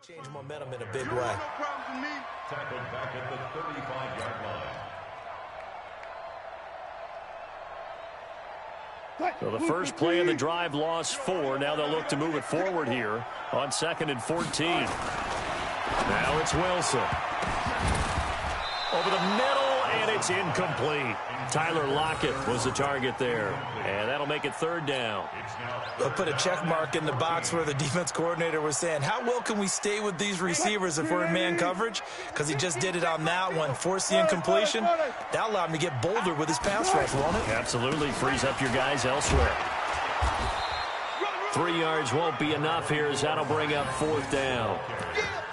Change momentum in a big way. Tackled back at the 35-yard line. So the first play of the drive lost 4. Now they'll look to move it forward here on 2nd and 14. Now it's Wilson. Over the middle, and it's incomplete. Tyler Lockett was the target there, and that'll make it 3rd down. They'll put a check mark in the box where the defense coordinator was saying, how well can we stay with these receivers if we're in man coverage? Because he just did it on that one, forced the incompletion. That allowed him to get bolder with his pass rush, won't it? Absolutely, frees up your guys elsewhere. 3 yards won't be enough here as that'll bring up 4th down.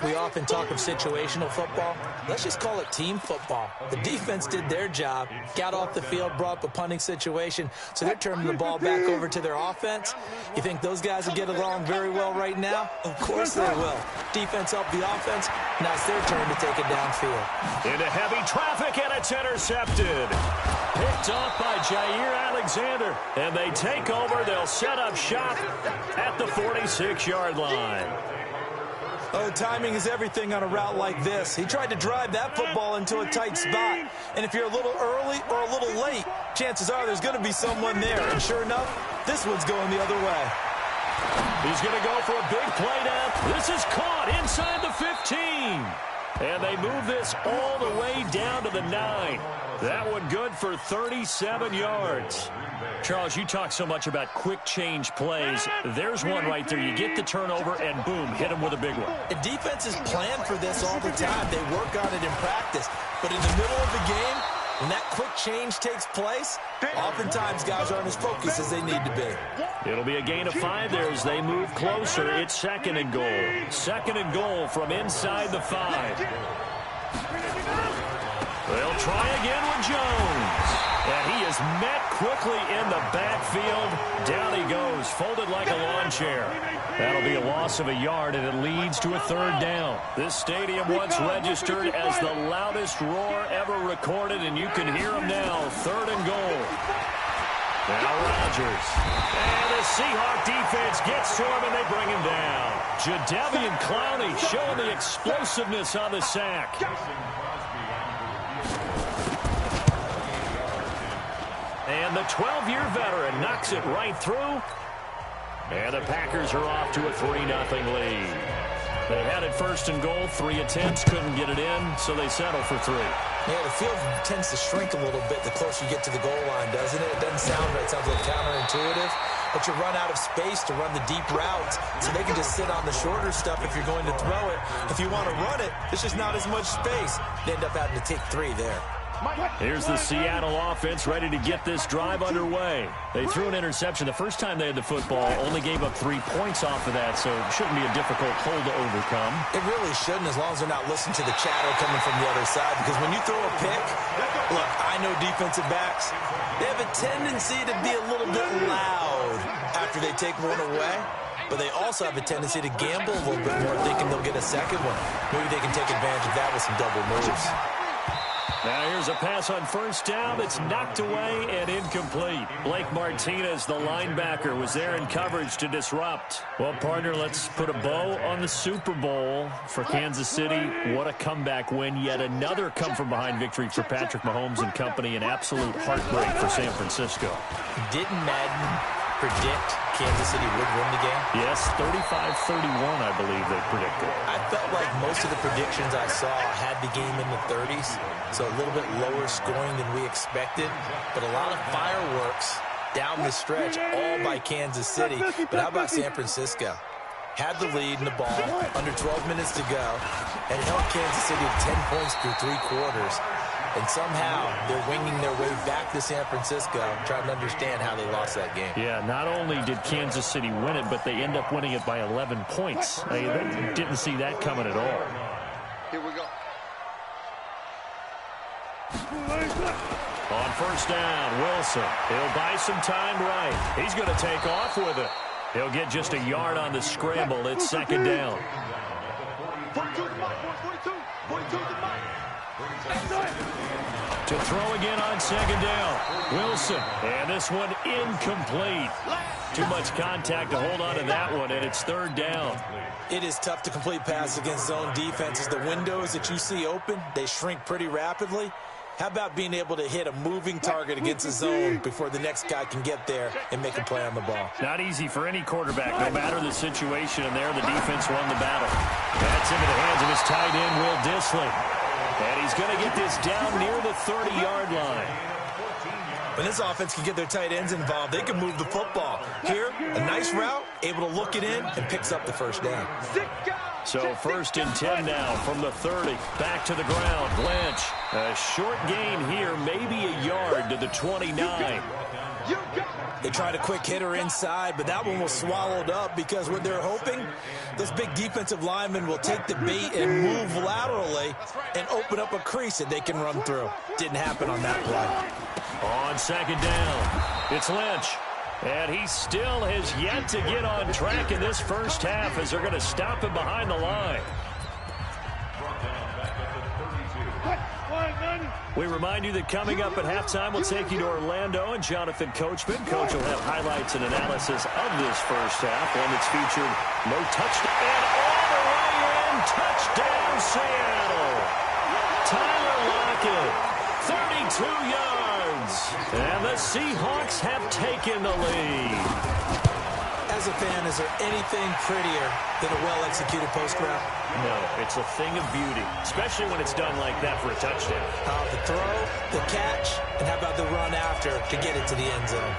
We often talk of situational football. Let's just call it team football. The defense did their job, got off the field, brought up a punting situation, so they're turning the ball back over to their offense. You think those guys will get along very well right now? Of course they will. Defense helped the offense. Now it's their turn to take it downfield. Into heavy traffic, and it's intercepted. Picked off by Jair Alexander, and they take over. They'll set up shop at the 46-yard line. Oh, timing is everything on a route like this. He tried to drive that football into a tight spot. And if you're a little early or a little late, chances are there's going to be someone there. And sure enough, this one's going the other way. He's going to go for a big play now. This is caught inside the 15. And they move this all the way down to the 9. That one good for 37 yards. Charles, you talk so much about quick change plays. There's one right there. You get the turnover, and boom, hit him with a big one. The defenses plan for this all the time. They work on it in practice. But in the middle of the game, when that quick change takes place, oftentimes guys aren't as focused as they need to be. It'll be a gain of 5 there as they move closer. It's 2nd and goal. 2nd and goal from inside the 5. They'll try again with Jones. And he is met quickly in the backfield. Down he goes, folded like a lawn chair. That'll be a loss of a yard, and it leads to a 3rd down. This stadium once registered as the loudest roar ever recorded, and you can hear him now. 3rd and goal. Now Rodgers. And the Seahawk defense gets to him, and they bring him down. Jadeveon Clowney showing the explosiveness on the sack. And the 12-year veteran knocks it right through. And the Packers are off to a 3-0 lead. They had it 1st and goal, 3 attempts, couldn't get it in, so they settle for 3. Yeah, the field tends to shrink a little bit the closer you get to the goal line, doesn't it? It doesn't sound right. It sounds a little counterintuitive. But you run out of space to run the deep routes, so they can just sit on the shorter stuff if you're going to throw it. If you want to run it, there's just not as much space. They end up having to take 3 there. Here's the Seattle offense ready to get this drive underway. They threw an interception the first time they had the football, only gave up 3 points off of that, so it shouldn't be a difficult hole to overcome. It really shouldn't, as long as they're not listening to the chatter coming from the other side, because when you throw a pick, look, I know defensive backs, they have a tendency to be a little bit loud after they take one away. But they also have a tendency to gamble a little bit more, thinking they'll get a second one. Maybe they can take advantage of that with some double moves. Now here's a pass on 1st down that's knocked away and incomplete. Blake Martinez, the linebacker, was there in coverage to disrupt. Well, partner, let's put a bow on the Super Bowl for Kansas City. What a comeback win. Yet another come-from-behind victory for Patrick Mahomes and company. An absolute heartbreak for San Francisco. Didn't Madden predict Kansas City would win the game? Yes, 35-31, I believe they predicted. I felt like most of the predictions I saw had the game in the 30s, so a little bit lower scoring than we expected, but a lot of fireworks down the stretch, all by Kansas City. But how about San Francisco? Had the lead in the ball, under 12 minutes to go, and it held Kansas City to 10 points through 3 quarters. And somehow they're winging their way back to San Francisco, trying to understand how they lost that game. Yeah, not only did Kansas City win it, but they end up winning it by 11 points. They didn't see that coming at all. Here we go. On 1st down, Wilson. He'll buy some time right. He's going to take off with it. He'll get just a yard on the scramble. It's 2nd down. 42 to Mike, 42. 42 to Mike. To throw again on 2nd down. Wilson. And this one incomplete. Too much contact to hold on to that one, and it's third down. It is tough to complete passes against zone defenses. The windows that you see open, they shrink pretty rapidly. How about being able to hit a moving target against a zone before the next guy can get there and make a play on the ball? Not easy for any quarterback, no matter the situation, and there the defense won the battle. That's into the hands of his tight end, Will Dissly. And he's going to get this down near the 30-yard line. When this offense can get their tight ends involved, they can move the football. Here, a nice route, able to look it in, and picks up the first down. So first and 10 now from the 30. Back to the ground. Lynch. A short gain here, maybe a yard to the 29. They tried a quick hitter inside, but that one was swallowed up because what they're hoping, this big defensive lineman will take the bait and move laterally and open up a crease that they can run through. Didn't happen on that play. On second down, it's Lynch. And he still has yet to get on track in this first half as they're going to stop him behind the line. We remind you that coming up at halftime, we'll take you to Orlando and Jonathan Coachman. Coach will have highlights and analysis of this first half, one that's featured no touchdown. And all the way in, touchdown Seattle. Tyler Lockett, 32 yards. And the Seahawks have taken the lead. As a fan, is there anything prettier than a well-executed post route? No, it's a thing of beauty, especially when it's done like that for a touchdown. The throw, the catch, and how about the run after to get it to the end zone?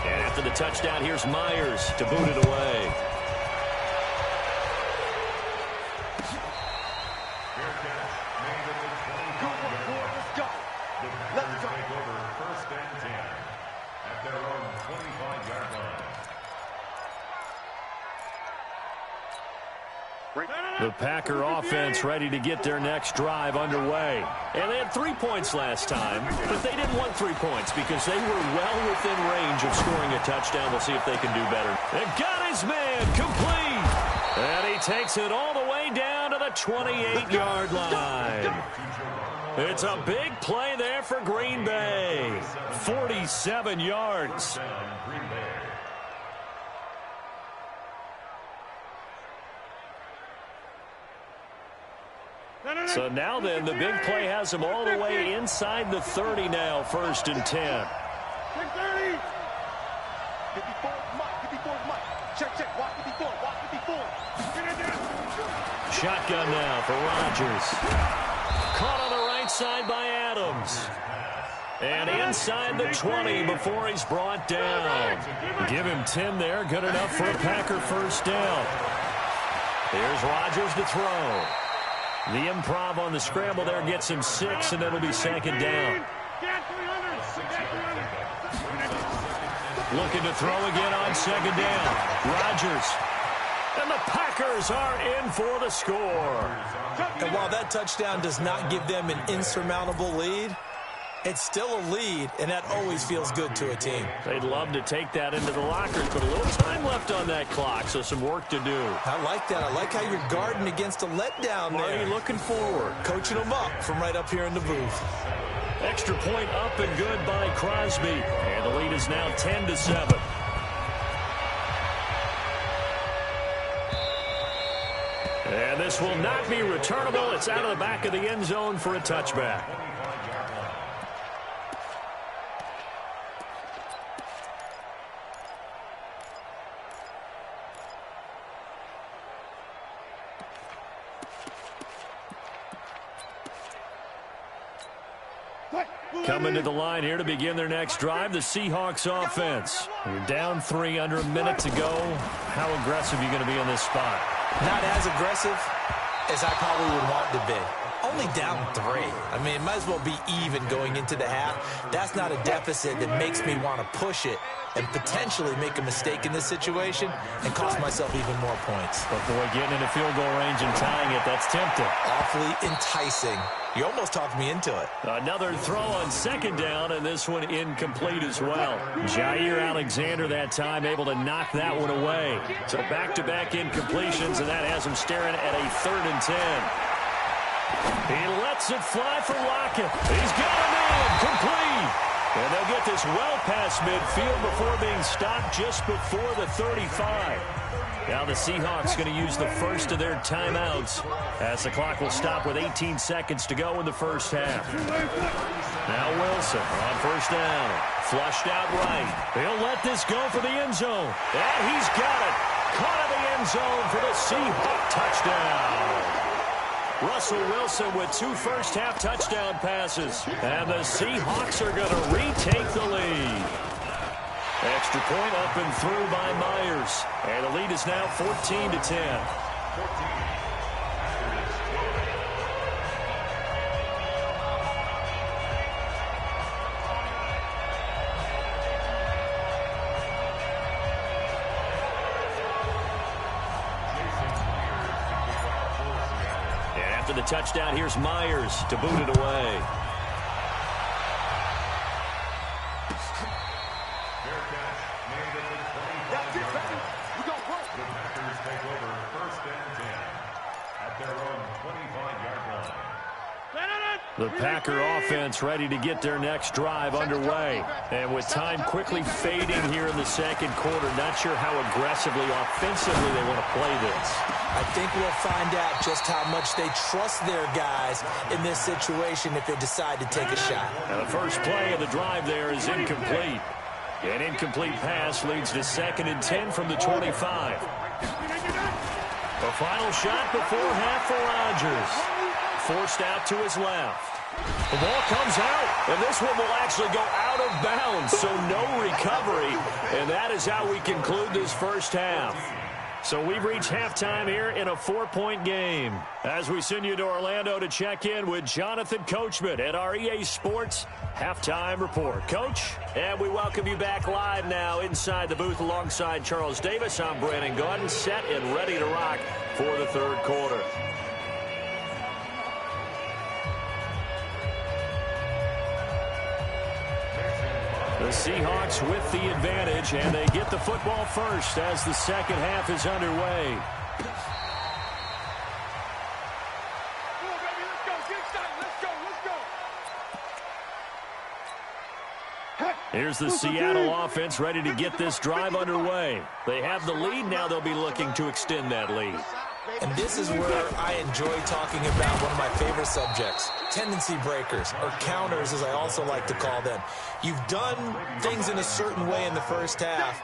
And after the touchdown, here's Myers to boot it away. The Packer offense ready to get their next drive underway. And they had 3 points last time, but they didn't want 3 points because they were well within range of scoring a touchdown. We'll see if they can do better. They've got his man complete. And he takes it all the way down to the 28-yard line. It's a big play there for Green Bay. 47 yards. So now then, the big play has him all the way inside the 30 now, first and 10. Check 30. 54, Mike. 54, Mike. Check. Walk 54. Walk 54. Shotgun now for Rodgers. Caught on the right side by Adams. And inside the 20 before he's brought down. Give him 10 there. Good enough for a Packer first down. Here's Rodgers to throw. The improv on the scramble there gets him 6, and it'll be second down. Looking to throw again on second down. Rodgers. And the Packers are in for the score. And while that touchdown does not give them an insurmountable lead, it's still a lead, and that always feels good to a team. They'd love to take that into the lockers, but a little time left on that clock, so some work to do. I like that. I like how you're guarding against a letdown there. Marty looking forward. Coaching them up from right up here in the booth. Extra point up and good by Crosby. And the lead is now 10-7. And this will not be returnable. It's out of the back of the end zone for a touchback. Coming to the line here to begin their next drive, the Seahawks offense. You're down 3, under a minute to go. How aggressive are you going to be in this spot? Not as aggressive as I probably would want to be. Only down 3. I mean, it might as well be even going into the half. That's not a deficit that makes me want to push it and potentially make a mistake in this situation and cost myself even more points. But boy, getting into field goal range and tying it, that's tempting. Awfully enticing. You almost talked me into it. Another throw on second down, and this one incomplete as well. Jair Alexander that time able to knock that one away. So back-to-back incompletions, and that has him staring at a 3rd and 10. He lets it fly for Lockett. He's got a man complete. And they'll get this well past midfield before being stopped just before the 35. Now the Seahawks going to use the first of their timeouts as the clock will stop with 18 seconds to go in the first half. Now Wilson on first down. Flushed out right. He'll let this go for the end zone. And he's got it. Caught in the end zone for the Seahawk touchdown. Russell Wilson with 2 first-half touchdown passes. And the Seahawks are going to retake the lead. Extra point up and through by Myers. And the lead is now 14-10. And after the touchdown, here's Myers to boot it away. The Packer offense ready to get their next drive underway. And with time quickly fading here in the second quarter, not sure how aggressively, offensively they want to play this. I think we'll find out just how much they trust their guys in this situation if they decide to take a shot. Now the first play of the drive there is incomplete. An incomplete pass leads to 2nd and 10 from the 25. The final shot before half for Rodgers. Forced out to his left. The ball comes out, and this one will actually go out of bounds, so no recovery. And that is how we conclude this first half. So we've reached halftime here in a 4-point game. As we send you to Orlando to check in with Jonathan Coachman at our EA Sports Halftime Report. Coach, and we welcome you back live now inside the booth alongside Charles Davis. I'm Brandon Gaudin, set and ready to rock for the third quarter. The Seahawks with the advantage, and they get the football first as the second half is underway. Here's the Seattle offense ready to get this drive underway. They have the lead. Now they'll be looking to extend that lead. And this is where I enjoy talking about one of my favorite subjects, tendency breakers, or counters as I also like to call them. You've done things in a certain way in the first half,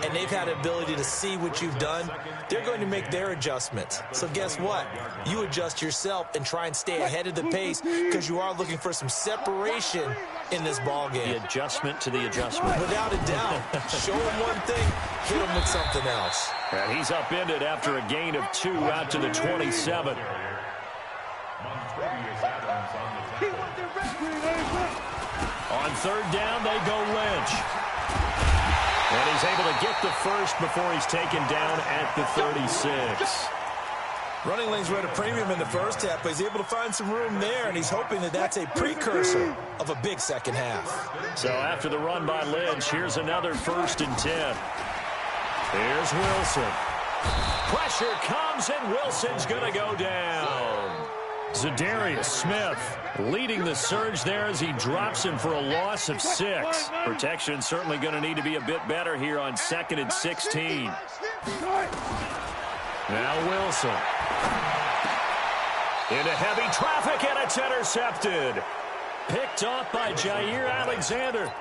and they've had the ability to see what you've done. They're going to make their adjustments. So guess what? You adjust yourself and try and stay ahead of the pace because you are looking for some separation in this ball game. The adjustment to the adjustment. Without a doubt. Show them one thing, hit them with something else. And he's upended after a gain of 2 out to the 27. On third down, they go Lynch. And he's able to get the first before he's taken down at the 36. Running lanes were at a premium in the first half, but he's able to find some room there, and he's hoping that that's a precursor of a big second half. So after the run by Lynch, here's another 1st and 10. Here's Wilson. Pressure comes, and Wilson's going to go down. Zadarius Smith leading the surge there as he drops him for a loss of 6. Protection certainly going to need to be a bit better here on 2nd and 16. Now Wilson. Into heavy traffic, and it's intercepted. Picked off by Jair Alexander.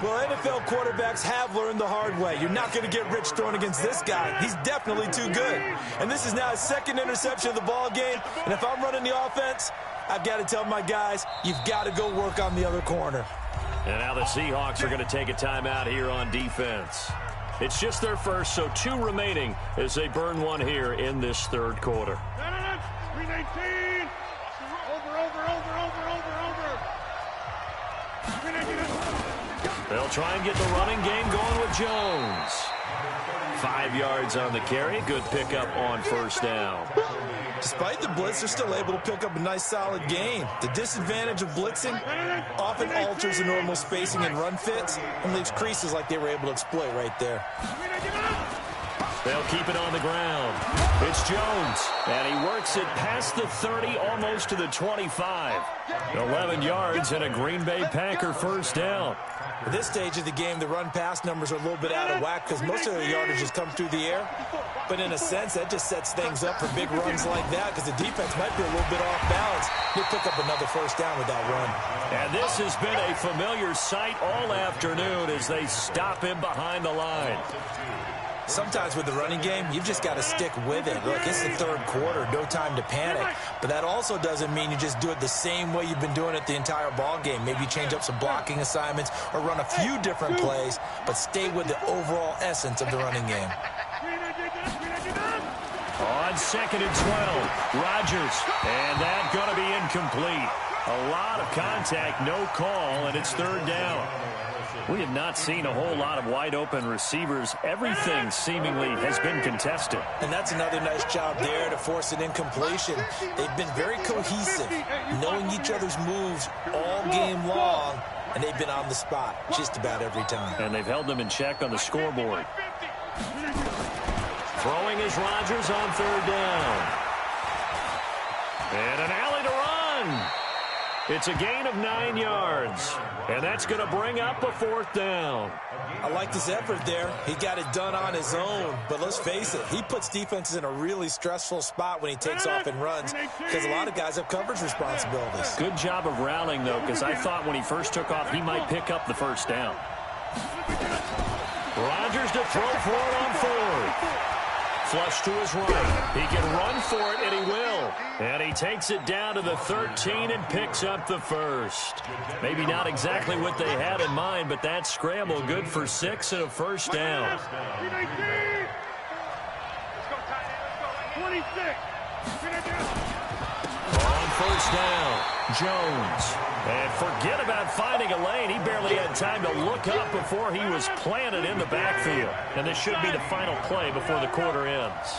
Well, NFL quarterbacks have learned the hard way. You're not going to get rich throwing against this guy. He's definitely too good. And this is now his 2nd interception of the ball game. And if I'm running the offense, I've got to tell my guys, you've got to go work on the other corner. And now the Seahawks are going to take a timeout here on defense. It's just their first, so 2 remaining as they burn one here in this third quarter. 319. They'll try and get the running game going with Jones. 5 yards on the carry. Good pickup on first down. Despite the blitz, they're still able to pick up a nice, solid gain. The disadvantage of blitzing often alters the normal spacing and run fits and leaves creases like they were able to exploit right there. They'll keep it on the ground. It's Jones, and he works it past the 30, almost to the 25. 11 yards and a Green Bay Packer first down. At this stage of the game, the run-pass numbers are a little bit out of whack because most of the yardage has come through the air. But in a sense, that just sets things up for big runs like that because the defense might be a little bit off balance. He'll pick up another first down with that run. And this has been a familiar sight all afternoon as they stop him behind the line. Sometimes with the running game, you've just got to stick with it. Look, it's the third quarter, no time to panic. But that also doesn't mean you just do it the same way you've been doing it the entire ball game. Maybe change up some blocking assignments or run a few different plays, but stay with the overall essence of the running game. On 2nd and 12, Rodgers, and that's going to be incomplete. A lot of contact, no call, and it's third down. We have not seen a whole lot of wide-open receivers. Everything seemingly has been contested. And that's another nice job there to force an incompletion. They've been very cohesive, knowing each other's moves all game long, and they've been on the spot just about every time. And they've held them in check on the scoreboard. Throwing is Rodgers on third down. And an alley to run. It's a gain of 9 yards, and that's going to bring up a fourth down. I like this effort there. He got it done on his own, but let's face it, he puts defenses in a really stressful spot when he takes off and runs because a lot of guys have coverage responsibilities. Good job of rallying, though, because I thought when he first took off, he might pick up the first down. Rodgers to throw for it on fourth. Flush to his right. He can run for it, and he will. And he takes it down to the 13 and picks up the first. Maybe not exactly what they had in mind, but that scramble good for 6 and a first down. 26. On first down, Jones. And forget about finding a lane. He barely had time to look up before he was planted in the backfield. And this should be the final play before the quarter ends.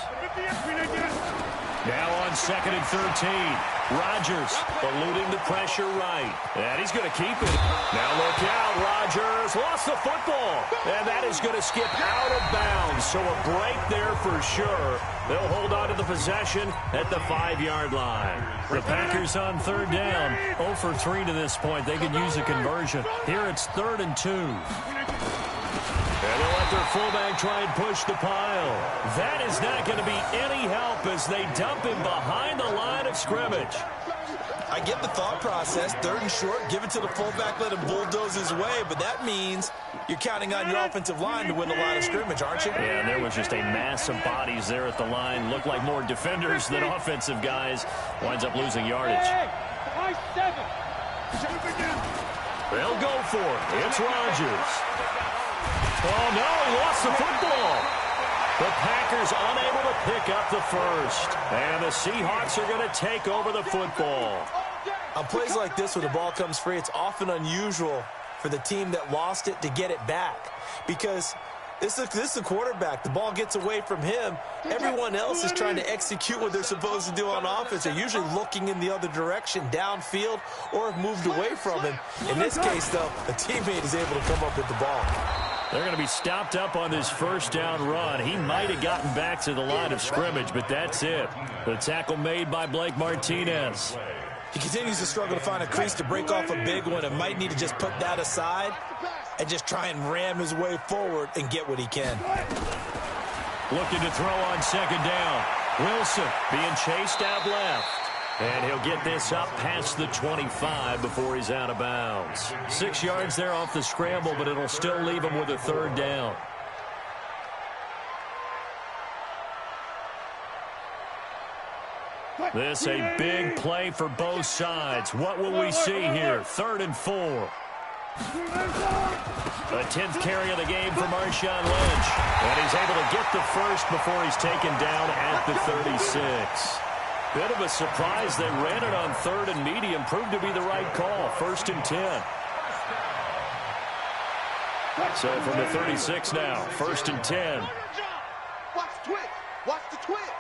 Now on 2nd and 13, Rodgers eluding the pressure right. And he's going to keep it. Now look out, Rodgers lost the football. And that is going to skip out of bounds. So a break there for sure. They'll hold on to the possession at the 5-yard line. The Packers on third down, 0 for 3 to this point. They can use a conversion. Here it's 3rd and 2. And they'll let their fullback try and push the pile. That is not going to be any help as they dump him behind the line of scrimmage. I get the thought process, 3rd and short, give it to the fullback, let him bulldoze his way, but that means you're counting on your offensive line to win the line of scrimmage, aren't you? Yeah, and there was just a mass of bodies there at the line. Looked like more defenders than offensive guys. Winds up losing yardage. They'll go for it. It's Rodgers. Oh, no, he lost the football. The Packers unable to pick up the first. And the Seahawks are going to take over the football. On plays like this where the ball comes free, it's often unusual for the team that lost it to get it back. Because this is the quarterback. The ball gets away from him. Everyone else is trying to execute what they're supposed to do on offense. They're usually looking in the other direction, downfield, or have moved away from him. In this case, though, a teammate is able to come up with the ball. They're going to be stopped up on this first down run. He might have gotten back to the line of scrimmage, but that's it. The tackle made by Blake Martinez. He continues to struggle to find a crease to break off a big one and might need to just put that aside and just try and ram his way forward and get what he can. Looking to throw on 2nd down. Wilson being chased out left. And he'll get this up past the 25 before he's out of bounds. 6 yards there off the scramble, but it'll still leave him with a 3rd down. This a big play for both sides. What will we see here? 3rd and 4. A 10th carry of the game for Marshawn Lynch. And he's able to get the first before he's taken down at the 36. Bit of a surprise. They ran it on 3rd and medium. Proved to be the right call. 1st and 10. So from the 36 now, 1st and 10. Watch the twist. Watch the twist.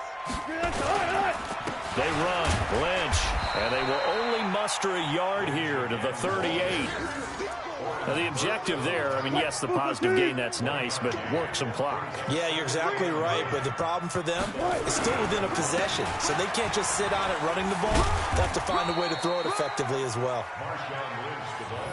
They run. Lynch And they will only muster a yard here to the 38. Now, the objective there, I mean, yes, the positive gain, that's nice, but work some clock. Yeah, you're exactly right, but the problem for them is still within a possession, so they can't just sit on it running the ball. They have to find a way to throw it effectively as well.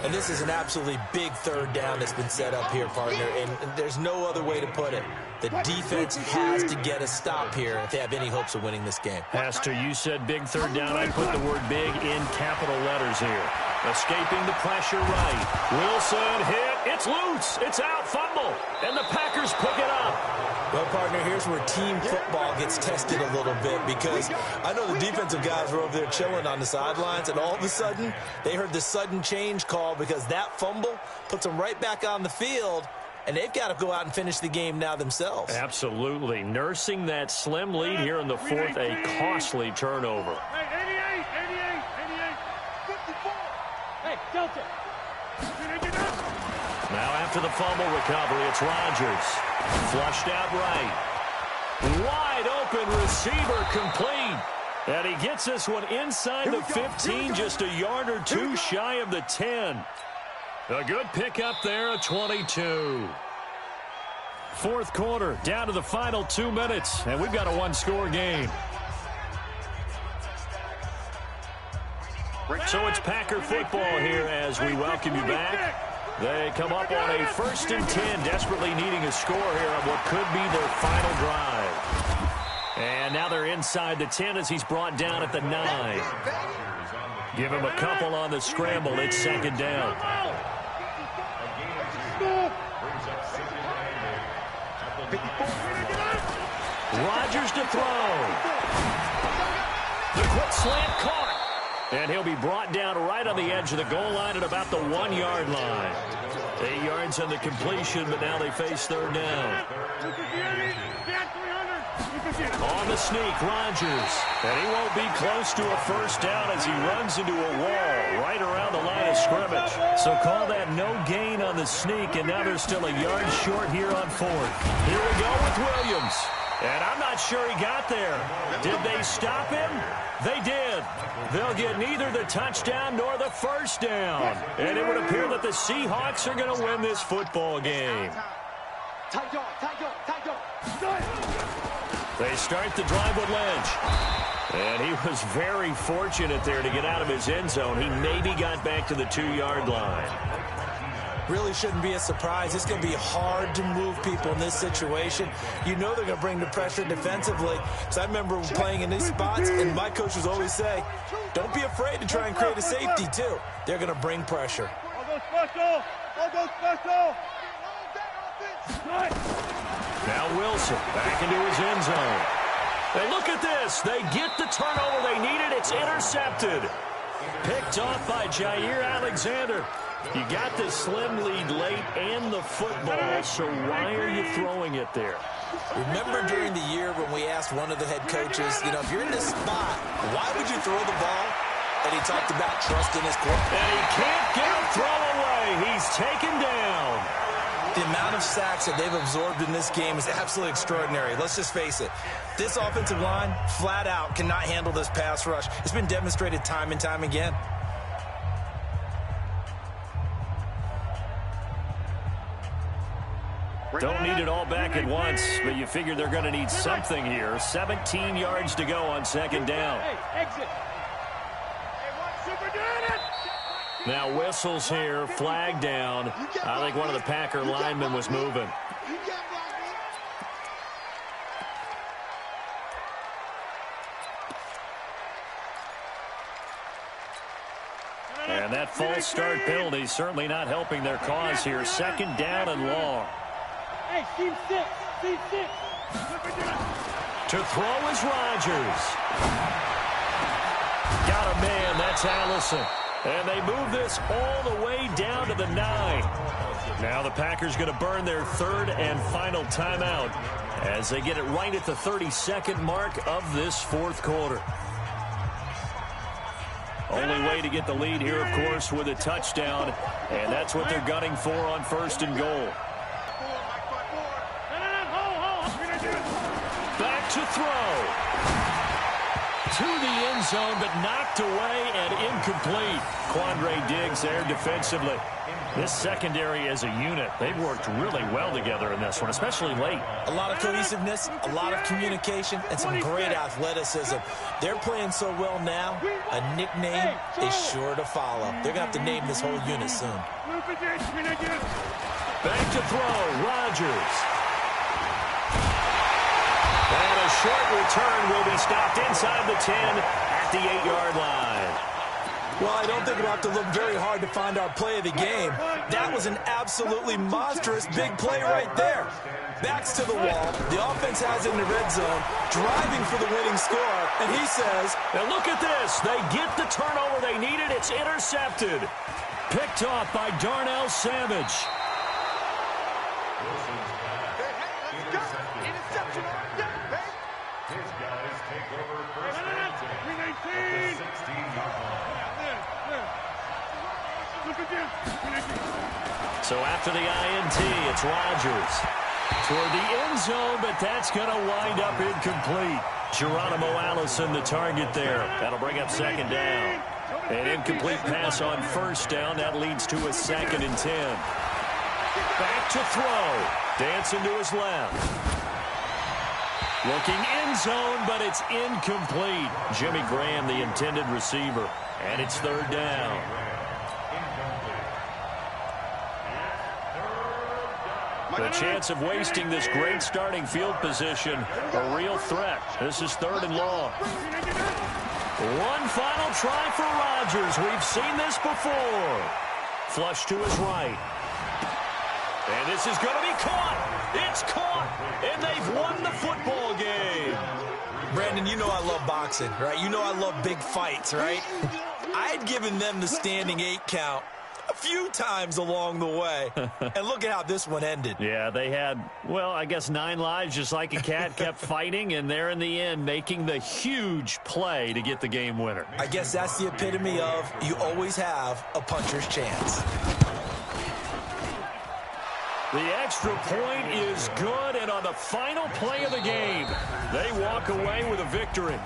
And this is an absolutely big third down that's been set up here, partner, and there's no other way to put it. The defense has to get a stop here if they have any hopes of winning this game. Pastor, you said big third down. I put the word big in capital letters here. Escaping the pressure right. Wilson hit. It's loose. It's out. Fumble. And the Packers pick it up. Well, partner, here's where team football gets tested a little bit, because I know the defensive guys were over there chilling on the sidelines, and all of a sudden they heard the sudden change call because that fumble puts them right back on the field, and they've got to go out and finish the game now themselves. Absolutely. Nursing that slim lead here in the fourth, a costly turnover. Hey, 88, 54. Hey, Delta. Now after the fumble recovery, it's Rodgers. Flushed out right. Wide open receiver complete. And he gets this one inside the 15, just a yard or two shy of the 10. A good pickup there, a 22. Fourth quarter, down to the final 2 minutes, and we've got a one-score game. So it's Packer football here as we welcome you back. They come up on a 1st and 10, desperately needing a score here on what could be their final drive. And now they're inside the 10 as he's brought down at the 9. Give him a couple on the scramble. It's 2nd down. Rodgers to throw. The quick slant caught. And he'll be brought down right on the edge of the goal line at about the 1-yard line. 8 yards on the completion, but now they face 3rd down. On the sneak, Rodgers. And he won't be close to a 1st down as he runs into a wall right around the line of scrimmage. So call that no gain on the sneak, and now they're still a yard short here on 4th. Here we go with Williams. And I'm not sure he got there. Did they stop him? They did. They'll get neither the touchdown nor the 1st down. And it would appear that the Seahawks are going to win this football game. They start the drive with Lynch. And he was very fortunate there to get out of his end zone. He maybe got back to the 2-yard line. Really shouldn't be a surprise. It's going to be hard to move people in this situation. You know they're going to bring the pressure defensively. So I remember playing in these spots, and my coaches always say, don't be afraid to try and create a safety, too. They're going to bring pressure. I'll go special. I'll go special. Now Wilson back into his end zone. And look at this. They get the turnover they needed. It's intercepted. Picked off by Jair Alexander. You got the slim lead late and the football, so why are you throwing it there? Remember during the year when we asked one of the head coaches, you know, if you're in this spot, why would you throw the ball? And he talked about trusting his quarterback. And he can't get a throw away. He's taken down. The amount of sacks that they've absorbed in this game is absolutely extraordinary. Let's just face it. This offensive line, flat out, cannot handle this pass rush. It's been demonstrated time and time again. Don't need it all back at once, but you figure they're going to need something here. 17 yards to go on 2nd down. Now whistles here, flag down. I think one of the Packer linemen was moving. And that false start penalty certainly not helping their cause here. 2nd down and long. Hey, team 6. To throw is Rodgers. Got a man, that's Allison. And they move this all the way down to the 9. Now the Packers going to burn their 3rd and final timeout as they get it right at the 32nd mark of this 4th quarter. Only way to get the lead here, of course, with a touchdown, and that's what they're gunning for on 1st and goal. Back to throw. to the end zone, but knocked away and incomplete. Quandre Diggs there defensively. This secondary as a unit, they've worked really well together in this one, especially late. A lot of cohesiveness, a lot of communication, and some great athleticism. They're playing so well now, a nickname is sure to follow. They're going to have to name this whole unit soon. Back to throw, Rodgers. And a short return will be stopped inside the 10 at the 8-yard line. Well, I don't think we'll have to look very hard to find our play of the game. That was an absolutely monstrous big play right there. Backs to the wall. The offense has it in the red zone, driving for the winning score. And he says, and look at this. They get the turnover they needed. It's intercepted. Picked off by Darnell Savage. So after the INT, it's Rodgers toward the end zone, but that's going to wind up incomplete. Geronimo Allison, the target there. That'll bring up second down. An incomplete pass on first down. That leads to a 2nd and 10. Back to throw. Dancing to his left. Looking end zone, but it's incomplete. Jimmy Graham, the intended receiver. And it's 3rd down. The chance of wasting this great starting field position, a real threat. This is 3rd and long. One final try for Rodgers. We've seen this before. Flush to his right. And this is going to be caught. It's caught. And they've won the football game. Brandon, you know I love boxing, right? You know I love big fights, right? I had given them the standing 8 count a few times along the way. And look at how this one ended. Yeah, they had, well, I guess 9 lives just like a cat, kept fighting, and there in the end making the huge play to get the game winner. I guess that's the epitome of you always have a puncher's chance. The extra point is good, and on the final play of the game, they walk away with a victory.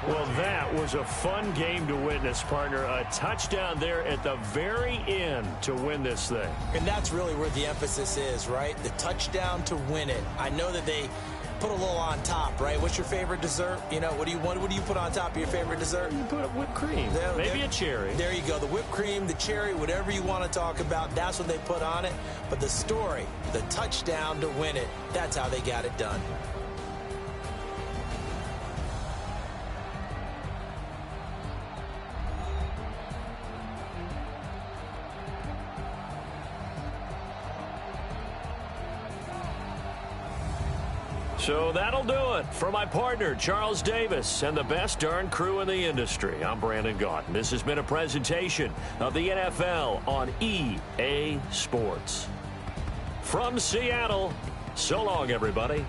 Well, that was a fun game to witness, partner. A touchdown there at the very end to win this thing. And that's really where the emphasis is, right? The touchdown to win it. I know that they put a little on top, right? What's your favorite dessert? You know, what do you put on top of your favorite dessert? You put whipped cream. Maybe a cherry. There you go. The whipped cream, the cherry, whatever you want to talk about, that's what they put on it. But the story, the touchdown to win it, that's how they got it done. So that'll do it for my partner, Charles Davis, and the best darn crew in the industry. I'm Brandon Gaudin. This has been a presentation of the NFL on EA Sports. From Seattle, so long, everybody.